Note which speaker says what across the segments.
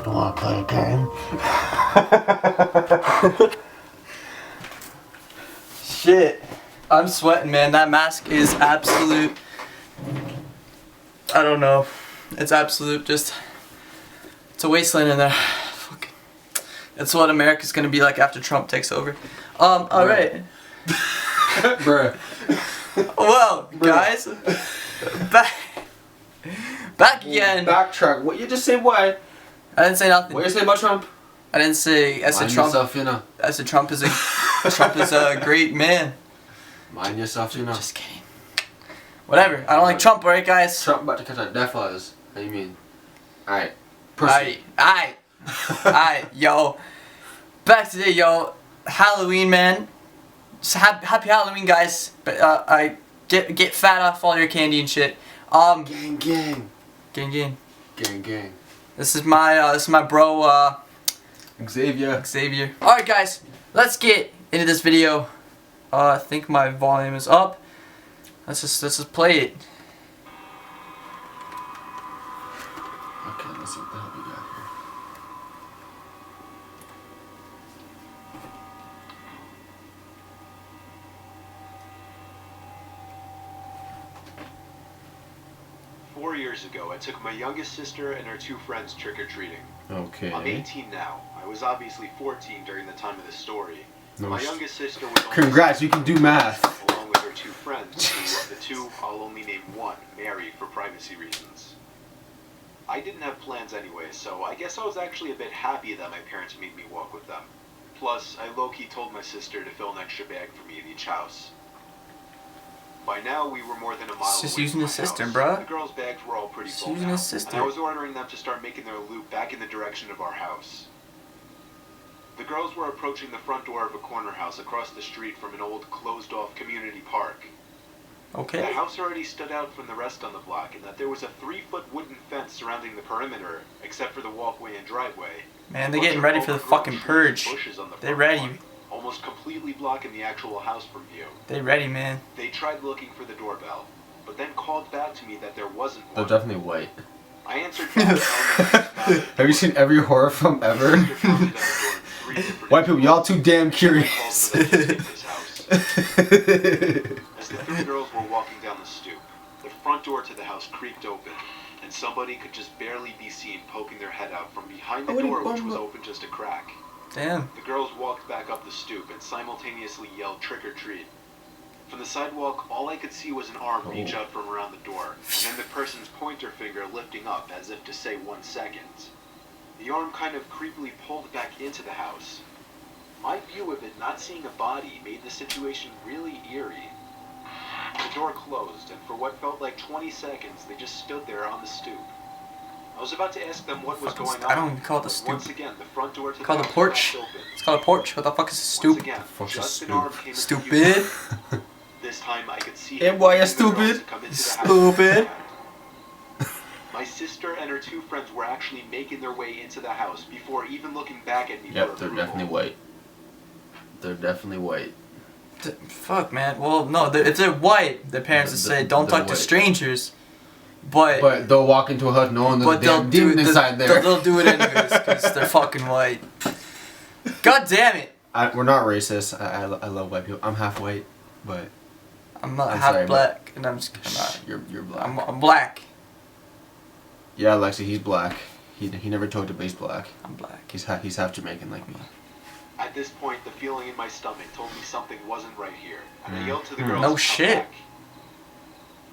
Speaker 1: You wanna play a game?
Speaker 2: Shit. I'm sweating, man. That mask is absolute. I don't know. It's absolute just. It's a wasteland in there. Fuck. That's what America's gonna be like after Trump takes over. Alright.
Speaker 1: Bruh.
Speaker 2: Well, guys. Back again.
Speaker 1: Backtrack. What you just say? What?
Speaker 2: I didn't say nothing.
Speaker 1: What you say about Trump?
Speaker 2: I didn't say. I said
Speaker 1: Mind
Speaker 2: Trump.
Speaker 1: yourself, you know.
Speaker 2: I said Trump is a great man.
Speaker 1: Mind yourself, you know.
Speaker 2: Just kidding. Whatever. I don't like Trump, alright, guys?
Speaker 1: Trump about to catch that death flies. How you mean? Alright. Proceed.
Speaker 2: Alright, yo. Back today, yo. Halloween, man. Just happy Halloween, guys. But I get fat off all your candy and shit.
Speaker 1: Gang.
Speaker 2: Gang. This is my bro
Speaker 1: Xavier.
Speaker 2: Alright, guys. Let's get into this video. I think my volume is up. Let's just play it.
Speaker 1: Okay, let's see what the hell we got here.
Speaker 3: 4 years ago, I took my youngest sister and her 2 friends trick-or-treating.
Speaker 1: Okay.
Speaker 3: I'm 18 now. I was obviously 14 during the time of this story.
Speaker 1: No
Speaker 3: my youngest sister was only
Speaker 1: Congrats, you can do math.
Speaker 3: along with her 2 friends, who of the 2, I'll only name one, Mary, for privacy reasons. I didn't have plans anyway, so I guess I was actually a bit happy that my parents made me walk with them. Plus, I low-key told my sister to fill an extra bag for me at each house. By now, we were more than a mile
Speaker 2: It's just
Speaker 3: away
Speaker 2: using
Speaker 3: from
Speaker 2: his
Speaker 3: my
Speaker 2: sister,
Speaker 3: house.
Speaker 2: bruh.
Speaker 3: The girls' bags were all pretty
Speaker 2: Just
Speaker 3: full
Speaker 2: using
Speaker 3: now,
Speaker 2: his sister.
Speaker 3: and I was ordering them to start making their loop back in the direction of our house. The girls were approaching the front door of a corner house across the street from an old, closed-off community park. The
Speaker 2: Okay.
Speaker 3: house already stood out from the rest on the block in that there was a 3-foot wooden fence surrounding the perimeter, except for the walkway and driveway.
Speaker 2: Man, they're getting ready for the fucking purge. They ready.
Speaker 3: Almost completely blocking the actual house from view.
Speaker 2: They ready, man.
Speaker 3: They tried looking for the doorbell, but then called back to me that there wasn't
Speaker 1: They're
Speaker 3: one.
Speaker 1: definitely white.
Speaker 3: I answered back.
Speaker 1: Have you seen every horror film ever? White people, y'all too damn curious.
Speaker 3: As the 3 girls were walking down the stoop, the front door to the house creaked open, and somebody could just barely be seen poking their head out from behind the door, which was open just a crack.
Speaker 2: Damn.
Speaker 3: The girls walked back up the stoop and simultaneously yelled trick or treat. From the sidewalk, all I could see was an arm reach out from around the door, and then the person's pointer finger lifting up as if to say 1 second. The arm kind of creepily pulled back into the house. My view of it not seeing a body made the situation really eerie. The door closed, and for what felt like 20 seconds, they just stood there on the stoop. I was about to ask them what was going on.
Speaker 2: I don't even call it the stoop.
Speaker 3: Once again, the front door to the
Speaker 2: Call it a
Speaker 3: house
Speaker 2: porch.
Speaker 3: cracked open.
Speaker 2: It's called a porch. What the fuck is a
Speaker 3: Once
Speaker 2: stoop?
Speaker 3: again,
Speaker 1: fuck's a
Speaker 3: just an
Speaker 1: stoop?
Speaker 3: arm came into
Speaker 2: Stupid.
Speaker 3: view. This time I could see
Speaker 1: Hey,
Speaker 3: him
Speaker 1: boy, you
Speaker 3: leading the girls
Speaker 1: stupid.
Speaker 3: to come into the house.
Speaker 2: Stupid.
Speaker 3: My sister and her 2 friends were actually making their way into the house before even looking back at me.
Speaker 1: Yep,
Speaker 3: for
Speaker 1: they're
Speaker 3: approval.
Speaker 1: definitely white. They're definitely white.
Speaker 2: Fuck, man. Well, no, if they're white, their parents would say don't
Speaker 1: they're
Speaker 2: talk to
Speaker 1: white.
Speaker 2: strangers. But
Speaker 1: But they'll walk into a hut knowing there's a damn demon inside there.
Speaker 2: They'll do it anyways because they're fucking white. God damn it.
Speaker 1: We're not racist. I love white people. I'm half white, but
Speaker 2: I'm not
Speaker 1: I'm
Speaker 2: half
Speaker 1: sorry,
Speaker 2: black, and I'm just I'm not.
Speaker 1: you're black.
Speaker 2: I'm black.
Speaker 1: Yeah, Alexi, he's black. He never told you, but he's black.
Speaker 2: I'm black.
Speaker 1: He's half Jamaican like me.
Speaker 3: At this point, the feeling in my stomach told me something wasn't right here, and I yelled to the girls
Speaker 2: No
Speaker 3: to come
Speaker 2: shit.
Speaker 3: back.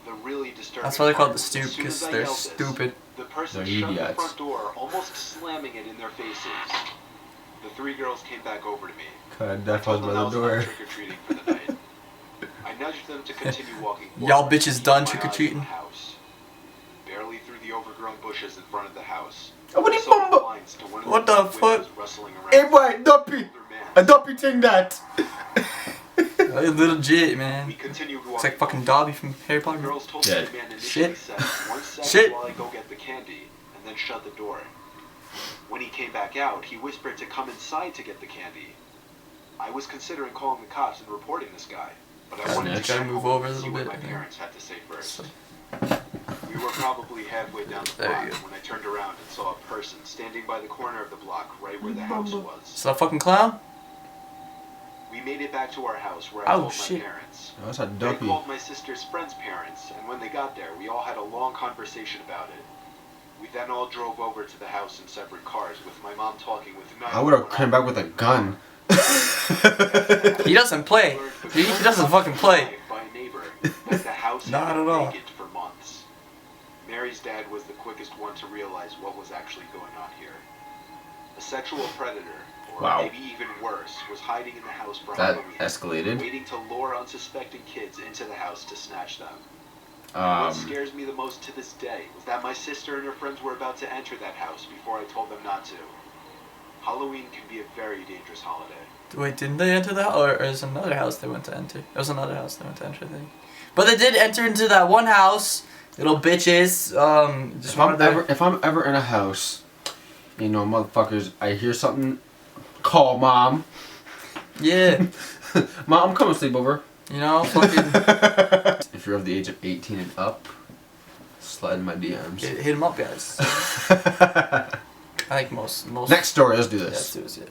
Speaker 3: The really disturbing
Speaker 2: That's why they call it the
Speaker 3: part was,
Speaker 2: stoop,
Speaker 3: as soon as
Speaker 2: 'cause
Speaker 3: I
Speaker 2: they're
Speaker 3: yelled this,
Speaker 2: stupid.
Speaker 3: The person
Speaker 1: They're
Speaker 3: shut the
Speaker 1: idiots.
Speaker 3: front door, almost slamming it in their faces. The 3 girls came back over to me.
Speaker 1: God,
Speaker 3: I
Speaker 1: that
Speaker 3: told
Speaker 1: was
Speaker 3: them
Speaker 1: by
Speaker 3: I
Speaker 1: the
Speaker 3: was
Speaker 1: door.
Speaker 3: done trick-or-treating for the night. I nudged them to continue walking forward.
Speaker 2: Y'all bitches
Speaker 3: and keep
Speaker 2: done
Speaker 3: my
Speaker 2: trick-or-treating?
Speaker 3: eyes on the house. Barely through the overgrown bushes in front of the house.
Speaker 1: Oh, what
Speaker 3: I
Speaker 1: the
Speaker 3: saw
Speaker 1: bumbo-
Speaker 3: blinds to one of
Speaker 2: What the
Speaker 3: windows
Speaker 2: fuck?
Speaker 3: rustling around.
Speaker 1: Hey, boy, duppy!
Speaker 3: Older man.
Speaker 1: A duppy thing that!
Speaker 2: Hey, little jit,
Speaker 3: We
Speaker 2: man.
Speaker 3: continued walking.
Speaker 2: It's like fucking Dobby from Harry
Speaker 3: The
Speaker 2: Potter.
Speaker 3: girls told
Speaker 1: Yeah.
Speaker 3: me the man initially
Speaker 2: Shit.
Speaker 3: said 1 second
Speaker 2: Shit.
Speaker 3: while I go get the candy, and then shut the door. When he came back out, he whispered to come inside to get the candy. I was considering calling the cops and reporting this guy, but I wanted to
Speaker 1: Snitch.
Speaker 3: get
Speaker 2: Gotta move
Speaker 3: home
Speaker 2: over a
Speaker 3: and see
Speaker 2: little
Speaker 3: what
Speaker 2: bit,
Speaker 3: my
Speaker 2: I think.
Speaker 3: parents had to say first. We We were probably halfway down the
Speaker 2: There
Speaker 3: block
Speaker 2: you go.
Speaker 3: when I turned around and saw a person standing by the corner of the block right where the house was.
Speaker 2: Is that a fucking clown?
Speaker 3: We made it back to our house where I
Speaker 2: Oh,
Speaker 3: told
Speaker 2: shit.
Speaker 3: my parents.
Speaker 1: Oh, that's a
Speaker 3: They
Speaker 1: duppy.
Speaker 3: called my sister's friend's parents, and when they got there, we all had a long conversation about it. We then all drove over to the house in separate cars, with my mom talking with
Speaker 1: I would have come back with a gun.
Speaker 2: He doesn't play. He doesn't fucking play.
Speaker 3: By a neighbor, but the house
Speaker 2: Not
Speaker 3: had been
Speaker 2: at all.
Speaker 3: vacant for months. Mary's dad was the quickest one to realize what was actually going on here. A sexual predator, or
Speaker 1: Wow.
Speaker 3: maybe even worse, was hiding in the house for
Speaker 1: That
Speaker 3: Halloween,
Speaker 1: escalated.
Speaker 3: waiting to lure unsuspecting kids into the house to snatch them. What scares me the most to this day was that my sister and her friends were about to enter that house before I told them not to. Halloween can be a very dangerous holiday.
Speaker 2: Wait, didn't they enter that? Or is another house they went to enter? It was another house they went to enter, I think. But they did enter into that one house. Little bitches. Just
Speaker 1: If I'm ever in a house, you know, motherfuckers, I hear something, call mom.
Speaker 2: Yeah.
Speaker 1: Mom, I'm coming sleep over.
Speaker 2: You know, fucking.
Speaker 1: If you're of the age of 18 and up, slide in my DMs.
Speaker 2: Hit him up, guys. I think most.
Speaker 1: Next story, let's do
Speaker 2: Yeah, let's
Speaker 1: this.
Speaker 2: do this, yeah.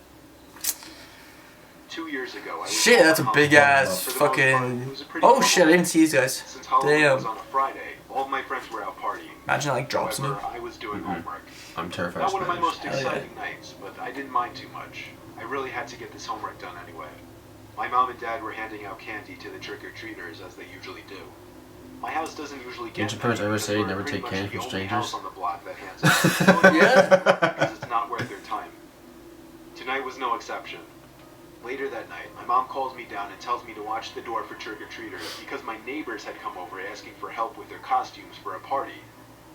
Speaker 3: 2 years ago, I was
Speaker 2: Shit, that's a big ass
Speaker 3: For the most part,
Speaker 2: fucking.
Speaker 3: it was a pretty
Speaker 2: Oh
Speaker 3: normal
Speaker 2: shit, I didn't
Speaker 3: day.
Speaker 2: see these guys.
Speaker 3: Since Halloween was
Speaker 2: Damn.
Speaker 3: on a Friday, all of my friends were out partying.
Speaker 2: Imagine it, like drops me.
Speaker 3: However, I was doing homework.
Speaker 1: I'm terrified
Speaker 3: Not
Speaker 1: of
Speaker 3: one of my
Speaker 1: spiders.
Speaker 3: most
Speaker 2: Hell yeah.
Speaker 3: exciting nights, but I didn't mind too much. I really had to get this homework done anyway. My mom and dad were handing out candy to the trick-or-treaters as they usually do. My house doesn't usually get
Speaker 1: Didn't your parents
Speaker 3: many
Speaker 1: ever
Speaker 3: because
Speaker 1: say
Speaker 3: we're
Speaker 1: never
Speaker 3: pretty
Speaker 1: take
Speaker 3: much
Speaker 1: candy
Speaker 3: the
Speaker 1: from
Speaker 3: only
Speaker 1: strangers?
Speaker 3: house on the block that hands out.
Speaker 2: Yeah.
Speaker 3: Because it's not worth their time. Tonight was no exception. Later that night, my mom calls me down and tells me to watch the door for trick-or-treaters because my neighbors had come over asking for help with their costumes for a party.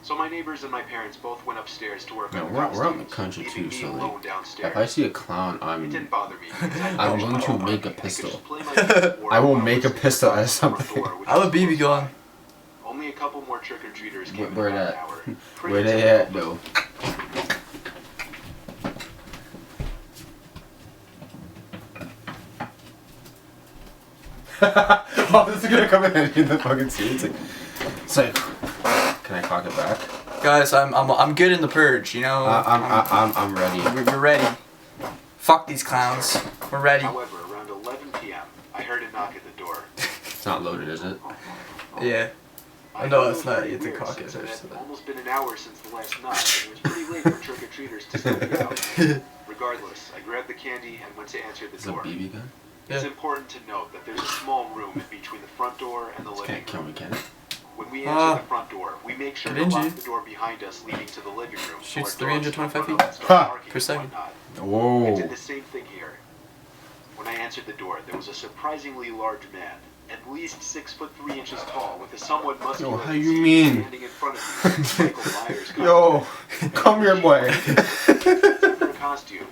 Speaker 3: So my neighbors and my parents both went upstairs to work
Speaker 1: Yeah,
Speaker 3: on the
Speaker 1: we're
Speaker 3: costumes,
Speaker 1: out in the country
Speaker 3: leaving
Speaker 1: too,
Speaker 3: me
Speaker 1: so
Speaker 3: alone
Speaker 1: like,
Speaker 3: downstairs.
Speaker 1: if I see a clown,
Speaker 3: It didn't bother me. because I
Speaker 1: I'm
Speaker 3: know
Speaker 1: going to
Speaker 3: homework.
Speaker 1: make a
Speaker 3: I could
Speaker 1: pistol.
Speaker 3: just play my music or
Speaker 1: I will
Speaker 3: while
Speaker 1: make a
Speaker 3: listening
Speaker 1: pistol
Speaker 3: to
Speaker 1: out of
Speaker 3: the front
Speaker 1: something.
Speaker 3: door, which
Speaker 2: I have a
Speaker 3: was
Speaker 2: BB
Speaker 3: close
Speaker 2: gun.
Speaker 3: by. Only a couple more trick-or-treaters came
Speaker 1: Where
Speaker 3: in
Speaker 1: they
Speaker 3: about
Speaker 1: at?
Speaker 3: an hour. Pretty
Speaker 1: Where they
Speaker 3: typical
Speaker 1: at
Speaker 3: for
Speaker 1: though? Oh, this is gonna come in the fucking scene. It's like, can I cock it back?
Speaker 2: Guys, I'm good in the purge, you know.
Speaker 1: I'm ready.
Speaker 2: We're ready. Fuck these clowns. We're ready.
Speaker 3: However, around 11 p.m., I heard a knock at the door.
Speaker 1: It's not loaded, is it?
Speaker 2: Yeah.
Speaker 3: I
Speaker 2: No,
Speaker 3: thought
Speaker 2: it's
Speaker 3: was
Speaker 2: not.
Speaker 3: pretty
Speaker 2: It's a
Speaker 3: weird
Speaker 2: cock
Speaker 3: since
Speaker 2: it
Speaker 3: it had
Speaker 2: first.
Speaker 3: almost been an hour since the last knock, and it was pretty late for trick-or-treaters to still be out. Regardless, I grabbed the candy and went to answer the
Speaker 1: It's a
Speaker 3: door.
Speaker 1: BB gun.
Speaker 3: It's
Speaker 2: Yeah.
Speaker 3: important to note that there's a small room in between the front door and the
Speaker 1: This
Speaker 3: living
Speaker 1: can't kill
Speaker 3: room.
Speaker 1: me, can it?
Speaker 3: When we enter the front door, we make sure to
Speaker 2: Didn't
Speaker 3: lock
Speaker 2: you?
Speaker 3: the door behind us leading to the living room. so
Speaker 2: Shoots
Speaker 3: our dogs
Speaker 2: 325
Speaker 3: don't run
Speaker 2: feet
Speaker 3: up and start
Speaker 1: Ha!
Speaker 3: barking
Speaker 2: per
Speaker 3: and
Speaker 2: second.
Speaker 3: whatnot. I
Speaker 1: Whoa.
Speaker 3: did the same thing here. When I answered the door, there was a surprisingly large man, at least 6'3" tall, with a somewhat muscular
Speaker 1: Yo, how you
Speaker 3: physique,
Speaker 1: mean?
Speaker 3: standing in front of me with Michael Myers
Speaker 1: Yo, come here, boy.
Speaker 3: for a costume.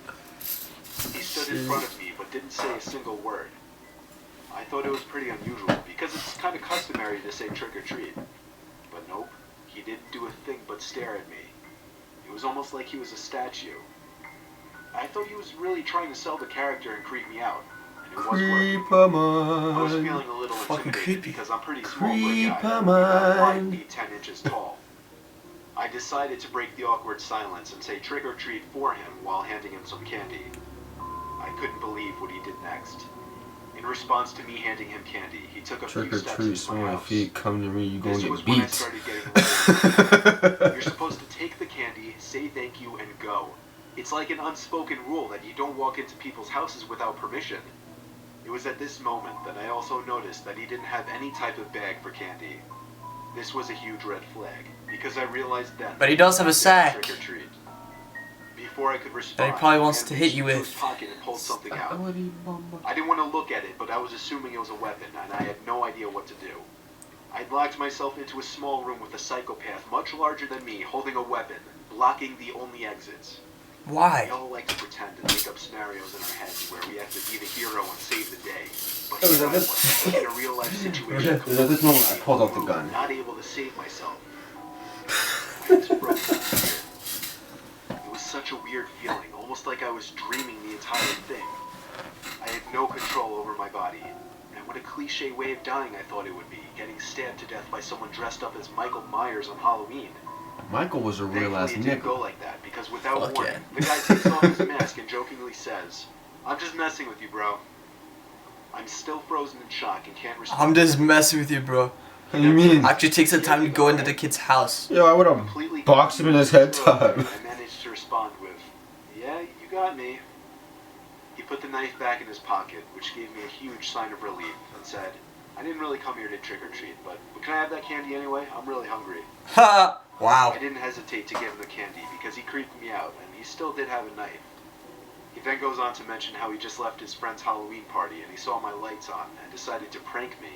Speaker 3: He stood in front of me but didn't say a single word. I thought it was pretty unusual because it's kind of customary to say trick or treat. But nope, he didn't do a thing but stare at me. It was almost like he was a statue. I thought he was really trying to sell the character and creep me out, and it was working.
Speaker 1: Creep 'em
Speaker 3: I was
Speaker 1: on.
Speaker 3: feeling a little
Speaker 2: Fucking
Speaker 3: intimidated
Speaker 2: creepy.
Speaker 3: because I'm pretty small for a
Speaker 1: Creep
Speaker 3: guy.
Speaker 1: 'em
Speaker 3: I'm
Speaker 1: on.
Speaker 3: 5 feet 10 inches tall. I decided to break the awkward silence and say trick or treat for him while handing him some candy. I couldn't believe what he did next. In response to me handing him candy, he took a
Speaker 1: Trick
Speaker 3: few
Speaker 1: or
Speaker 3: steps
Speaker 1: treat,
Speaker 3: into
Speaker 1: smell
Speaker 3: my
Speaker 1: my
Speaker 3: house.
Speaker 1: feet, come to me, you gonna
Speaker 3: This
Speaker 1: get
Speaker 3: was when I
Speaker 1: beat.
Speaker 3: started getting worried. You're supposed to take the candy, say thank you, and go. It's like an unspoken rule that you don't walk into people's houses without permission. It was at this moment that I also noticed that he didn't have any type of bag for candy. This was a huge red flag, because I realized then...
Speaker 2: But he does have a
Speaker 3: that
Speaker 2: sack.
Speaker 3: Trick or treat. Before I could respond,
Speaker 2: That he probably wants
Speaker 3: he
Speaker 2: to
Speaker 3: reached
Speaker 2: hit you
Speaker 3: into
Speaker 2: with.
Speaker 3: his pocket and pulled something out. I didn't want to look at it, but I was assuming it was a weapon, and I had no idea what to do. I'd locked myself into a small room with a psychopath much larger than me holding a weapon, blocking the only exits. We
Speaker 2: Why?
Speaker 3: all like to pretend and make up scenarios in our heads where we have to be the hero and save the day. But
Speaker 1: Oh, is
Speaker 3: here
Speaker 1: that
Speaker 3: I
Speaker 1: this?
Speaker 3: was, in a real life situation,
Speaker 1: Is that this moment I pulled out the gun?
Speaker 3: not able to save myself. I just broke down in fear. It was such a weird feeling, almost like I was dreaming the entire thing. I had no control over my body, and and what a cliche way of dying I thought it would be, getting stabbed to death by someone dressed up as Michael Myers on Halloween.
Speaker 1: Michael was a real ass
Speaker 3: Thankfully, it didn't go
Speaker 1: nickel.
Speaker 3: like that, because without
Speaker 2: Fuck
Speaker 3: warning,
Speaker 2: yeah.
Speaker 3: the guy takes off his mask and jokingly says, "I'm just messing with you, bro." I'm still frozen in shock and can't respond.
Speaker 2: I'm just messing with you, bro.
Speaker 1: What do you mean?
Speaker 2: Actually takes the time to go into the kid's house.
Speaker 1: Yo, I would have
Speaker 3: Completely
Speaker 1: boxed him in his head
Speaker 3: confused,
Speaker 1: top.
Speaker 3: I managed to respond with, "Yeah, you got me." He put the knife back in his pocket, which gave me a huge sign of relief, and said, "I didn't really come here to trick-or-treat, but can I have that candy anyway? I'm really hungry."
Speaker 2: Ha! Wow.
Speaker 3: I didn't hesitate to give him the candy because he creeped me out, and he still did have a knife. He then goes on to mention how he just left his friend's Halloween party and he saw my lights on and decided to prank me.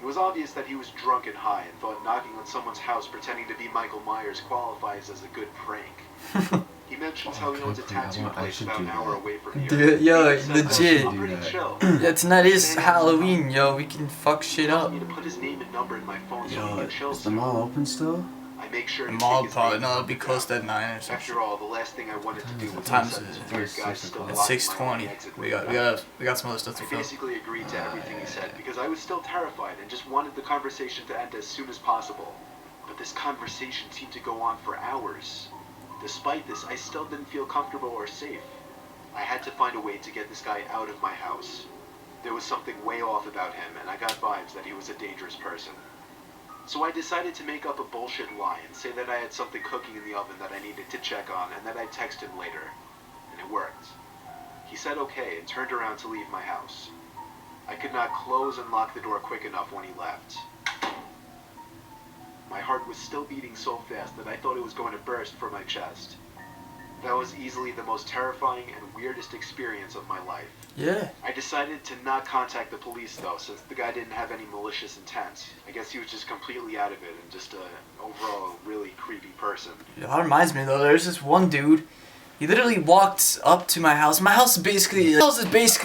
Speaker 3: It was obvious that he was drunk and high and thought knocking on someone's house pretending to be Michael Myers qualifies as a good prank. He mentions how he owns a tattoo place about an hour away from here.
Speaker 2: Dude, yo,
Speaker 3: He says,
Speaker 2: legit.
Speaker 3: "I'm pretty chill."
Speaker 2: Yeah, tonight is Halloween, yo. We can fuck shit
Speaker 3: He
Speaker 2: up.
Speaker 3: wants me to put his name and number in my phone so he
Speaker 1: Yo,
Speaker 3: can chill
Speaker 1: is the
Speaker 3: soon.
Speaker 1: mall open still?
Speaker 3: I make sure
Speaker 2: The
Speaker 3: to
Speaker 2: mall
Speaker 3: take his
Speaker 2: probably
Speaker 3: name
Speaker 2: no,
Speaker 3: and
Speaker 2: it'll be
Speaker 3: number
Speaker 2: closed
Speaker 3: down.
Speaker 2: at 9 or something.
Speaker 3: After all, the last thing I wanted to do was
Speaker 2: What
Speaker 3: to
Speaker 2: time
Speaker 3: upset
Speaker 2: is
Speaker 3: this
Speaker 2: it?
Speaker 3: weird guy
Speaker 1: It's
Speaker 3: still
Speaker 1: It's
Speaker 2: It's
Speaker 3: locking my
Speaker 2: 6:20.
Speaker 3: exit
Speaker 2: We
Speaker 3: window.
Speaker 2: got some other stuff to
Speaker 3: I
Speaker 2: film.
Speaker 3: basically agreed to everything he said because I was still terrified and just wanted the conversation to end as soon as possible. But this conversation seemed to go on for hours. Despite this, I still didn't feel comfortable or safe. I had to find a way to get this guy out of my house. There was something way off about him, and I got vibes that he was a dangerous person. So I decided to make up a bullshit lie and say that I had something cooking in the oven that I needed to check on and that I'd text him later. And it worked. He said okay and turned around to leave my house. I could not close and lock the door quick enough when he left. My heart was still beating so fast that I thought it was going to burst from my chest. That was easily the most terrifying and weirdest experience of my life.
Speaker 2: Yeah.
Speaker 3: I decided to not contact the police though, since the guy didn't have any malicious intent. I guess he was just completely out of it and just a overall really creepy person.
Speaker 2: That reminds me though, there's this one dude. He literally walked up to my house. My house is basically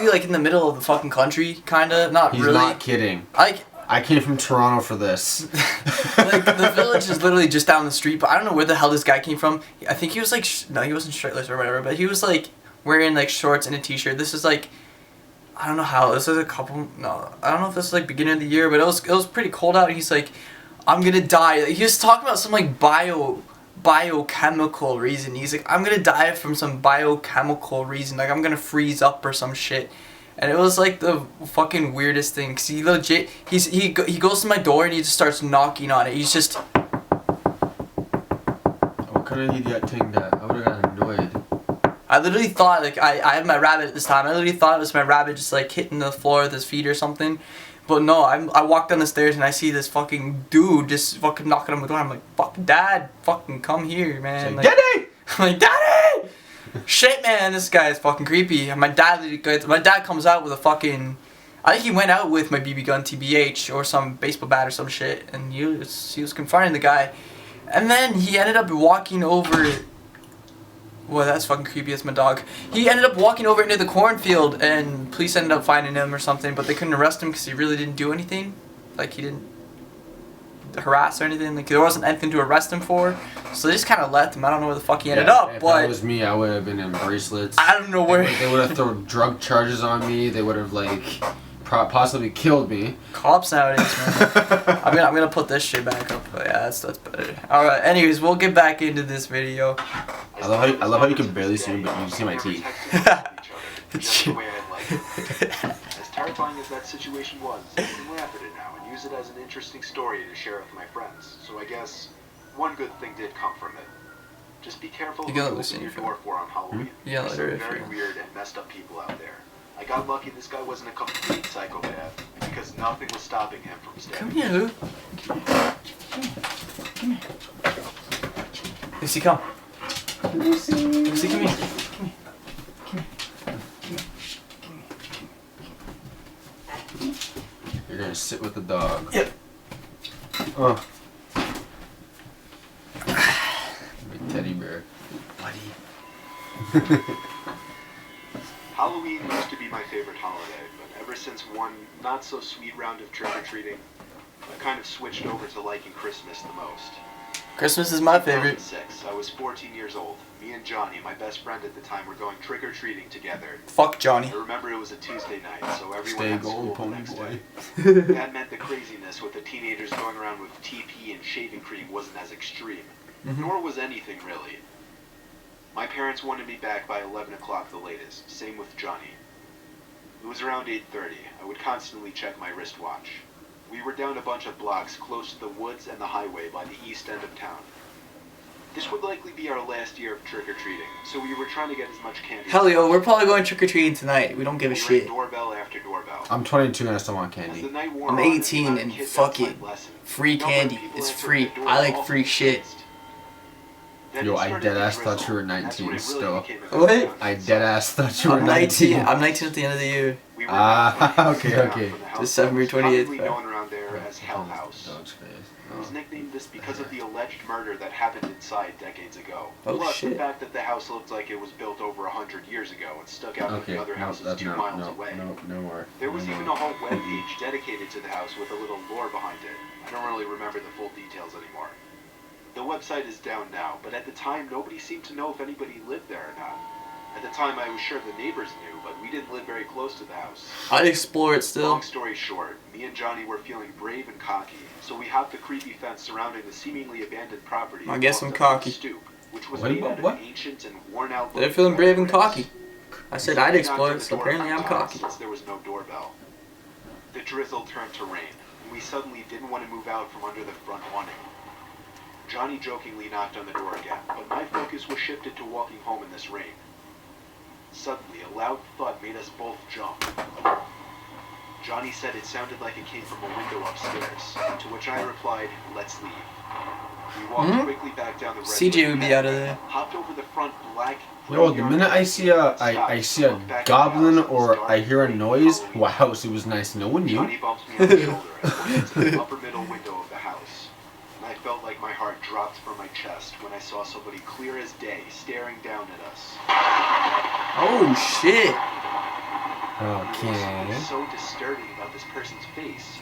Speaker 2: like in the middle of the fucking country, kinda. Not
Speaker 1: He's
Speaker 2: really.
Speaker 1: not kidding.
Speaker 2: Like
Speaker 1: I came from Toronto for this.
Speaker 2: like the village is literally just down the street, but I don't know where the hell this guy came from. I think he was like no, he wasn't shirtless or whatever, but he was like wearing like shorts and a t-shirt. This is like I don't know how. This was I don't know if this was like beginning of the year, but it was pretty cold out. And he's like, I'm gonna die. Like, he was talking about some like biochemical reason. He's like, I'm gonna die from some biochemical reason. Like I'm gonna freeze up or some shit. And it was like the fucking weirdest thing. Cause he legit, he goes to my door and he just starts knocking on it. He's just.
Speaker 1: What kind of idiot thing that? I would have got annoyed.
Speaker 2: I literally thought like I had my rabbit at this time. I literally thought it was my rabbit just like hitting the floor with his feet or something. But no, I walked down the stairs and I see this fucking dude just fucking knocking on my door. I'm like, fuck dad, fucking come here, man.
Speaker 1: Like, Daddy!
Speaker 2: I'm like, Daddy! Shit, man, this guy is fucking creepy. And my dad comes out with a fucking, I think he went out with my BB gun, TBH, or some baseball bat or some shit, and he was confronting the guy. And then he ended up walking over, well, that's fucking creepy, that's my dog. He ended up walking over into the cornfield, and police ended up finding him or something, but they couldn't arrest him because he really didn't do anything. Like, he didn't harass or anything. Like, there wasn't anything to arrest him for. So they just kind of left him. I don't know where the fuck he ended up,
Speaker 1: if
Speaker 2: but
Speaker 1: that was me, I would have been in bracelets.
Speaker 2: I don't know where.
Speaker 1: They would have thrown drug charges on me. They would have like possibly killed me.
Speaker 2: Cops nowadays, man. I'm gonna put this shit back up. But yeah, that's better. All right. Anyways, we'll get back into this video.
Speaker 1: I love how you can barely see me, but you see my teeth.
Speaker 3: Just the way I'd like it. As terrifying as that situation was, I can laugh at it now and use it as an interesting story to share with my friends. So I guess one good thing did come from it. Just be careful
Speaker 2: You
Speaker 3: who
Speaker 2: gotta
Speaker 3: you
Speaker 2: listen
Speaker 3: open your
Speaker 2: to
Speaker 3: door for on Halloween.
Speaker 2: Yeah,
Speaker 3: There's
Speaker 2: later
Speaker 3: some
Speaker 2: if
Speaker 3: very
Speaker 2: you-
Speaker 3: weird and messed up people out there. I got lucky this guy wasn't a complete psychopath because nothing was stopping him from
Speaker 2: Come
Speaker 3: stabbing.
Speaker 2: here, Lou. Come here. Lucy, come. Lucy, come here.
Speaker 1: You're gonna sit with the dog.
Speaker 2: Yep.
Speaker 1: Oh. Big teddy bear.
Speaker 2: Buddy.
Speaker 3: Halloween used to be my favorite holiday, but ever since one not-so-sweet round of trick-or-treating, I kind of switched over to liking Christmas the most.
Speaker 2: Christmas is my favorite.
Speaker 3: 2006, I was 14 years old. Me and Johnny, my best friend at the time, were going trick-or-treating together.
Speaker 2: Fuck Johnny.
Speaker 3: I remember it was a Tuesday night, so everyone
Speaker 1: Stay
Speaker 3: had
Speaker 1: gold,
Speaker 3: school the
Speaker 1: pony
Speaker 3: next
Speaker 1: boy.
Speaker 3: day. That meant the craziness with the teenagers going around with TP and shaving cream wasn't as extreme. Nor was anything, really. My parents wanted me back by 11 o'clock the latest, same with Johnny. It was around 8:30. I would constantly check my wristwatch. We were down a bunch of blocks close to the woods and the highway by the east end of town. This would likely be our last year of trick-or-treating, so we were trying to get as much candy
Speaker 2: Hell
Speaker 3: as
Speaker 2: yo, we're
Speaker 3: possible.
Speaker 2: probably going trick-or-treating tonight. We don't give a
Speaker 3: We rang
Speaker 2: shit.
Speaker 3: doorbell after doorbell.
Speaker 1: I'm 22 and I still want
Speaker 3: As the
Speaker 1: candy.
Speaker 3: night wore
Speaker 2: I'm
Speaker 3: on,
Speaker 2: 18
Speaker 3: the amount of
Speaker 2: and
Speaker 3: kids
Speaker 2: fuck
Speaker 3: outside
Speaker 2: it.
Speaker 3: lessened.
Speaker 2: Free
Speaker 3: The number of
Speaker 2: candy.
Speaker 3: people
Speaker 2: It's
Speaker 3: answering
Speaker 2: free.
Speaker 3: the door
Speaker 2: I like
Speaker 3: also
Speaker 2: free shit.
Speaker 3: increased. Then
Speaker 1: Yo,
Speaker 3: it
Speaker 1: I
Speaker 3: started to
Speaker 1: deadass
Speaker 3: drizzle,
Speaker 1: thought you were
Speaker 3: and that's
Speaker 1: 19
Speaker 3: when it really
Speaker 1: still.
Speaker 3: became a
Speaker 2: What?
Speaker 3: big
Speaker 1: I
Speaker 3: town.
Speaker 1: deadass thought you were
Speaker 2: I'm
Speaker 1: 19.
Speaker 2: 19. I'm 19 at the end of the year.
Speaker 3: We were
Speaker 1: Ah,
Speaker 3: about 20
Speaker 1: okay,
Speaker 3: feet down
Speaker 1: okay.
Speaker 3: from the house
Speaker 2: December
Speaker 3: that was
Speaker 2: 28th,
Speaker 3: commonly
Speaker 2: bro.
Speaker 3: known around there as Hell House.
Speaker 1: Dog's face.
Speaker 3: It was nicknamed this because of the alleged murder that happened inside decades ago.
Speaker 2: Oh,
Speaker 3: Plus
Speaker 2: shit.
Speaker 3: the fact that the house looked like it was built over 100 years ago and stuck out from
Speaker 1: Okay,
Speaker 3: the other
Speaker 1: no,
Speaker 3: houses
Speaker 1: that's
Speaker 3: 2 miles away.
Speaker 1: no more.
Speaker 3: There was
Speaker 1: no
Speaker 3: even
Speaker 1: more.
Speaker 3: a whole webpage dedicated to the house with a little lore behind it. I don't really remember the full details anymore. The website is down now, but at the time nobody seemed to know if anybody lived there or not. At the time I was sure the neighbors knew, but we didn't live very close to the house.
Speaker 2: I'd explore it still.
Speaker 3: Long story short, me and Johnny were feeling brave and cocky, so we hopped the creepy fence surrounding the seemingly abandoned property.
Speaker 2: I
Speaker 3: and
Speaker 2: guess
Speaker 3: walked
Speaker 2: I'm
Speaker 3: up
Speaker 2: cocky.
Speaker 3: the stoop, which was
Speaker 1: What
Speaker 3: made
Speaker 1: about
Speaker 3: out
Speaker 1: what?
Speaker 3: of ancient and worn-out.
Speaker 2: They're feeling brave and
Speaker 3: bricks.
Speaker 2: cocky. I said I'd explore it, so apparently I'm cocky.
Speaker 3: Since there was no doorbell. The drizzle turned to rain, and we suddenly didn't want to move out from under the front awning. Johnny jokingly knocked on the door again, but my focus was shifted to walking home in this rain. Suddenly, a loud thud made us both jump. Johnny said it sounded like it came from a window upstairs, to which I replied, "Let's leave." We walked quickly back down the red
Speaker 2: CJ would be out of there.
Speaker 3: hopped over the front black.
Speaker 1: Yo, the minute I see a goblin or I hear a noise, wow, it was nice knowing you.
Speaker 3: Johnny bumps me on the shoulder and points to the upper middle window of the house. And I felt like my heart dropped from my chest when I saw somebody clear as day staring down at us.
Speaker 2: Oh shit.
Speaker 3: There was
Speaker 1: Okay.
Speaker 3: something so disturbing about this person's face.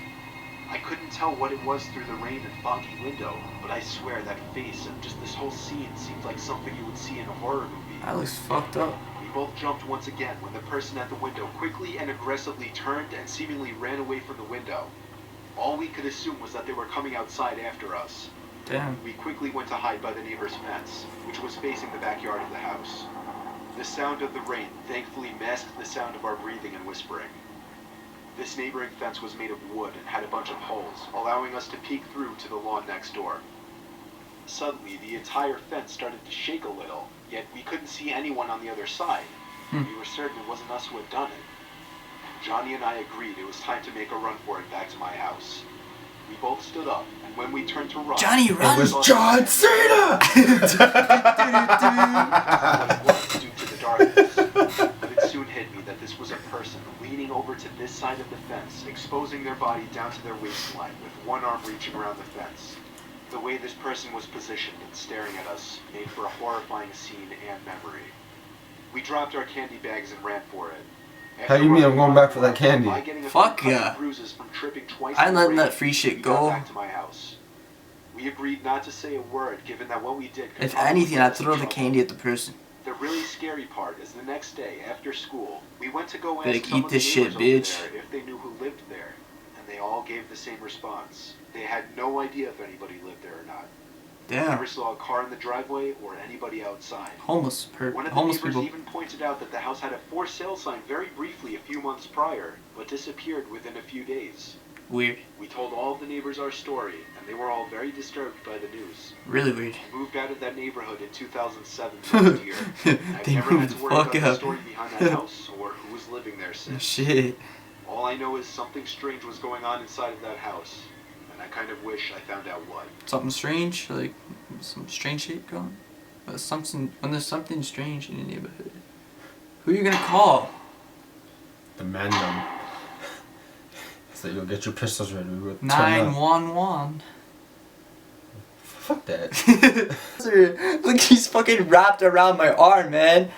Speaker 3: I couldn't tell what it was through the rain and foggy window, but I swear that face and just this whole scene seemed like something you would see in a horror movie.
Speaker 2: That looks fucked up.
Speaker 3: We both jumped once again when the person at the window quickly and aggressively turned and seemingly ran away from the window. All we could assume was that they were coming outside after us.
Speaker 2: Damn.
Speaker 3: We quickly went to hide by the neighbor's fence, which was facing the backyard of the house. The sound of the rain thankfully masked the sound of our breathing and whispering. This neighboring fence was made of wood and had a bunch of holes, allowing us to peek through to the lawn next door. Suddenly, the entire fence started to shake a little, yet we couldn't see anyone on the other side. We were certain it wasn't us who had done it. Johnny and I agreed it was time to make a run for it back to my house. We both stood up, and when we turned to run,
Speaker 2: Johnny, run!
Speaker 1: It was John Cena!
Speaker 3: what it was due to the darkness. But it soon hit me that this was a person leaning over to this side of the fence, exposing their body down to their waistline, with one arm reaching around the fence. The way this person was positioned and staring at us made for a horrifying scene and memory. We dropped our candy bags and ran for it.
Speaker 1: How you mean I'm going back for that candy?
Speaker 3: By getting a
Speaker 2: Fuck
Speaker 3: few cut
Speaker 2: yeah.
Speaker 3: and bruises from tripping twice
Speaker 2: I
Speaker 3: in the
Speaker 2: let
Speaker 3: rain,
Speaker 2: that free shit
Speaker 3: we got
Speaker 2: go.
Speaker 3: back to my house. We agreed not to say a word, given that what we did could
Speaker 2: If
Speaker 3: probably
Speaker 2: anything,
Speaker 3: get
Speaker 2: I'd
Speaker 3: us in
Speaker 2: throw the
Speaker 3: trouble.
Speaker 2: candy at the person.
Speaker 3: The really scary part is the next day after school, we went to go
Speaker 2: Like,
Speaker 3: ask some
Speaker 2: eat
Speaker 3: of the
Speaker 2: this shit,
Speaker 3: neighbors over
Speaker 2: bitch.
Speaker 3: there if they knew who lived there, and they all gave the same response. They had no idea if anybody lived there or not.
Speaker 2: Damn.
Speaker 3: Never saw a car in the driveway or anybody outside.
Speaker 2: Homeless
Speaker 3: One of the
Speaker 2: homeless
Speaker 3: neighbors
Speaker 2: people.
Speaker 3: even pointed out that the house had a for sale sign very briefly a few months prior, but disappeared within a few days.
Speaker 2: Weird.
Speaker 3: We told all of the neighbors our story, and they were all very disturbed by the news.
Speaker 2: Really weird.
Speaker 3: I moved out of that neighborhood in 2007 last year. I've
Speaker 2: They
Speaker 3: never had
Speaker 2: moved
Speaker 3: to
Speaker 2: the
Speaker 3: worry about
Speaker 2: fuck
Speaker 3: the
Speaker 2: out.
Speaker 3: story behind that house or who was living there since.
Speaker 2: Shit.
Speaker 3: All I know is something strange was going on inside of that house, and I kind of wish I found out what.
Speaker 2: Something strange, like some strange shit going. When there's something strange in your neighborhood, who are you gonna call?
Speaker 1: The mandem. So you'll get your pistols ready. We'll turn up.
Speaker 2: 911.
Speaker 1: Fuck that.
Speaker 2: Look, he's fucking wrapped around my arm, man.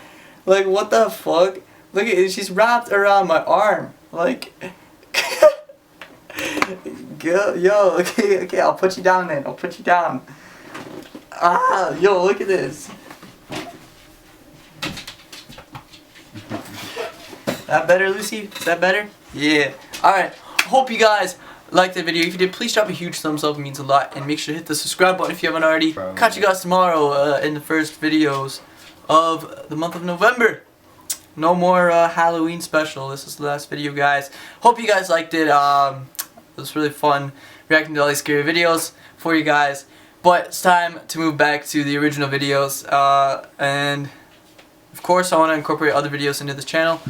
Speaker 2: Like, what the fuck? Look at it, she's wrapped around my arm. Like, yo, okay, I'll put you down then. I'll put you down. Yo, look at this. That better, Lucy? Is that better? Yeah. Alright. Hope you guys liked the video. If you did, please drop a huge thumbs up. It means a lot. And make sure to hit the subscribe button if you haven't already.
Speaker 1: Bro.
Speaker 2: Catch you guys tomorrow in the first videos of the month of November. No more Halloween special. This is the last video, guys. Hope you guys liked it. It was really fun reacting to all these scary videos for you guys. But it's time to move back to the original videos. And of course, I want to incorporate other videos into this channel.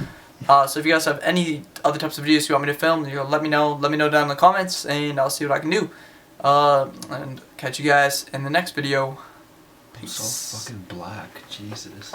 Speaker 2: So if you guys have any other types of videos you want me to film, let me know. Let me know down in the comments, and I'll see what I can do. And catch you guys in the next video. Peace.
Speaker 1: I'm so fucking black. Jesus.